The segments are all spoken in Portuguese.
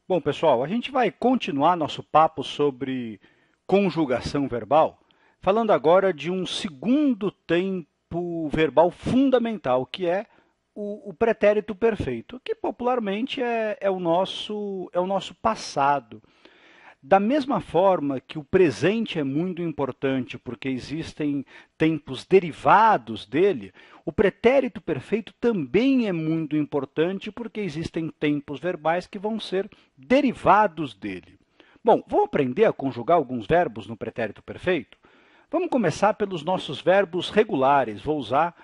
Bom, pessoal, a gente vai continuar nosso papo sobre conjugação verbal, falando agora de um segundo tempo verbal fundamental, que é o pretérito perfeito, que popularmente é o nosso passado. Da mesma forma que o presente é muito importante, porque existem tempos derivados dele, o pretérito perfeito também é muito importante, porque existem tempos verbais que vão ser derivados dele. Bom, vamos aprender a conjugar alguns verbos no pretérito perfeito? Vamos começar pelos nossos verbos regulares. Vou usar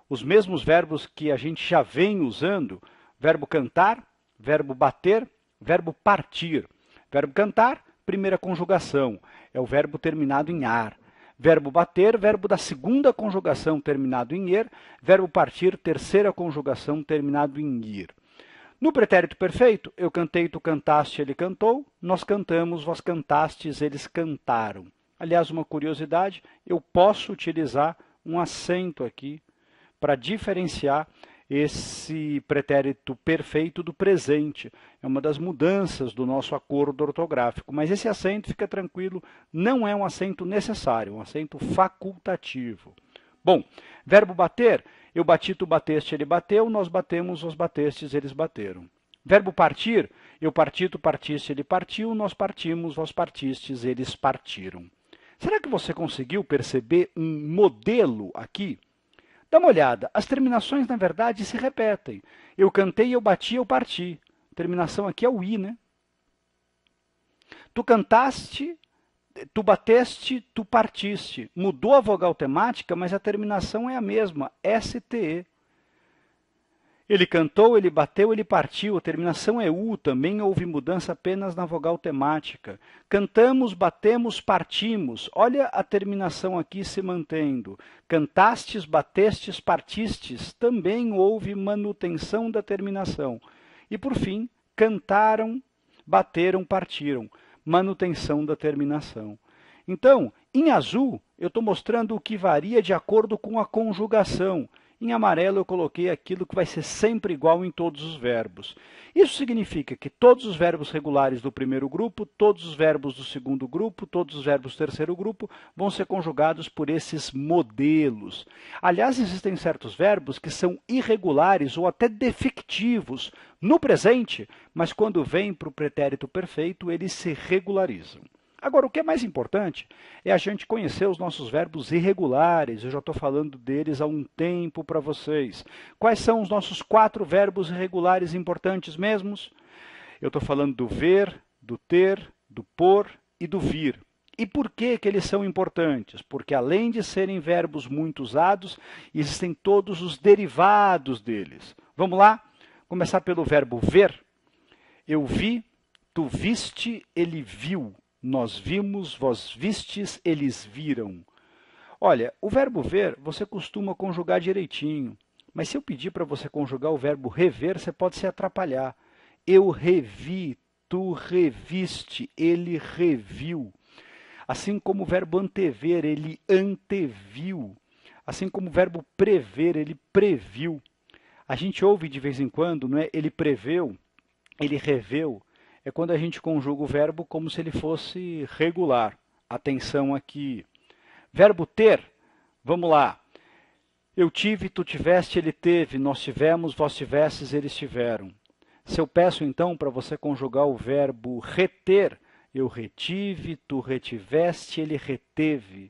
os mesmos verbos que a gente já vem usando: verbo cantar, verbo bater, verbo partir. Verbo cantar, primeira conjugação, é o verbo terminado em ar. Verbo bater, verbo da segunda conjugação terminado em er. Verbo partir, terceira conjugação terminado em ir. No pretérito perfeito, eu cantei, tu cantaste, ele cantou. Nós cantamos, vós cantastes, eles cantaram. Aliás, uma curiosidade, eu posso utilizar um acento aqui para diferenciar esse pretérito perfeito do presente. É uma das mudanças do nosso acordo ortográfico. Mas esse acento, fica tranquilo, não é um acento necessário, é um acento facultativo. Bom, verbo bater, eu bati, tu bateste, ele bateu, nós batemos, vós batestes, eles bateram. Verbo partir, eu parti, tu partiste, ele partiu, nós partimos, vós partistes, eles partiram. Será que você conseguiu perceber um modelo aqui? Dá uma olhada, as terminações, na verdade, se repetem. Eu cantei, eu bati, eu parti. A terminação aqui é o i, né? Tu cantaste, tu bateste, tu partiste. Mudou a vogal temática, mas a terminação é a mesma, STE. Ele cantou, ele bateu, ele partiu. A terminação é U, também houve mudança apenas na vogal temática. Cantamos, batemos, partimos. Olha a terminação aqui se mantendo. Cantastes, batestes, partistes. Também houve manutenção da terminação. E, por fim, cantaram, bateram, partiram. Manutenção da terminação. Então, em azul, eu estou mostrando o que varia de acordo com a conjugação. Em amarelo, eu coloquei aquilo que vai ser sempre igual em todos os verbos. Isso significa que todos os verbos regulares do primeiro grupo, todos os verbos do segundo grupo, todos os verbos do terceiro grupo vão ser conjugados por esses modelos. Aliás, existem certos verbos que são irregulares ou até defectivos no presente, mas quando vêm para o pretérito perfeito, eles se regularizam. Agora, o que é mais importante é a gente conhecer os nossos verbos irregulares. Eu já estou falando deles há um tempo para vocês. Quais são os nossos 4 verbos irregulares importantes mesmos? Eu estou falando do ver, do ter, do pôr e do vir. E por que eles são importantes? Porque, além de serem verbos muito usados, existem todos os derivados deles. Vamos lá? Começar pelo verbo ver. Eu vi, tu viste, ele viu. Nós vimos, vós vistes, eles viram. Olha, o verbo ver você costuma conjugar direitinho, mas se eu pedir para você conjugar o verbo rever, você pode se atrapalhar. Eu revi, tu reviste, ele reviu. Assim como o verbo antever, ele anteviu. Assim como o verbo prever, ele previu. A gente ouve de vez em quando, não é? Ele preveu, ele reveu. É quando a gente conjuga o verbo como se ele fosse regular. Atenção aqui. Verbo ter, vamos lá. Eu tive, tu tiveste, ele teve, nós tivemos, vós tivestes, eles tiveram. Se eu peço então para você conjugar o verbo reter, eu retive, tu retiveste, ele reteve.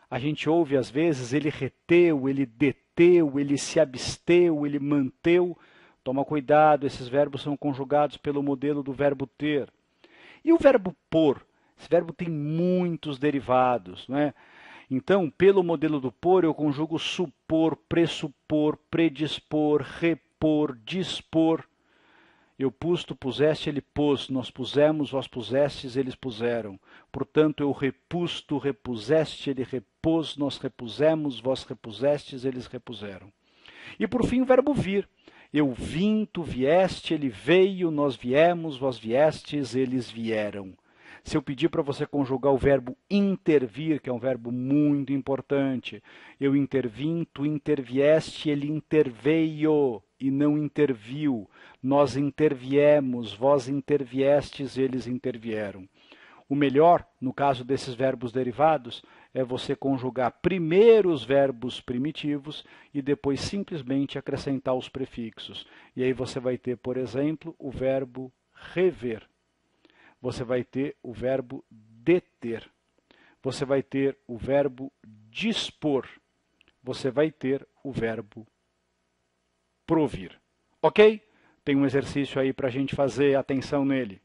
A gente ouve às vezes ele reteu, ele deteu, ele se absteu, ele manteu. Toma cuidado, esses verbos são conjugados pelo modelo do verbo ter. E o verbo pôr? Esse verbo tem muitos derivados, não é? Então, pelo modelo do pôr, eu conjugo supor, pressupor, predispor, repor, dispor. Eu pus, tu puseste, ele pôs. Nós pusemos, vós pusestes, eles puseram. Portanto, eu repus, tu repuseste, ele repôs. Nós repusemos, vós repusestes, eles repuseram. E, por fim, o verbo vir. Eu vim, tu vieste, ele veio, nós viemos, vós viestes, eles vieram. Se eu pedir para você conjugar o verbo intervir, que é um verbo muito importante, eu intervim, tu intervieste, ele interveio. e não interviu. Nós interviemos, vós interviestes, eles intervieram. O melhor, no caso desses verbos derivados, é você conjugar primeiro os verbos primitivos e depois simplesmente acrescentar os prefixos. E aí você vai ter, por exemplo, o verbo rever. Você vai ter o verbo deter. Você vai ter o verbo dispor. Você vai ter o verbo provir. Ok? Tem um exercício aí para a gente fazer, atenção nele.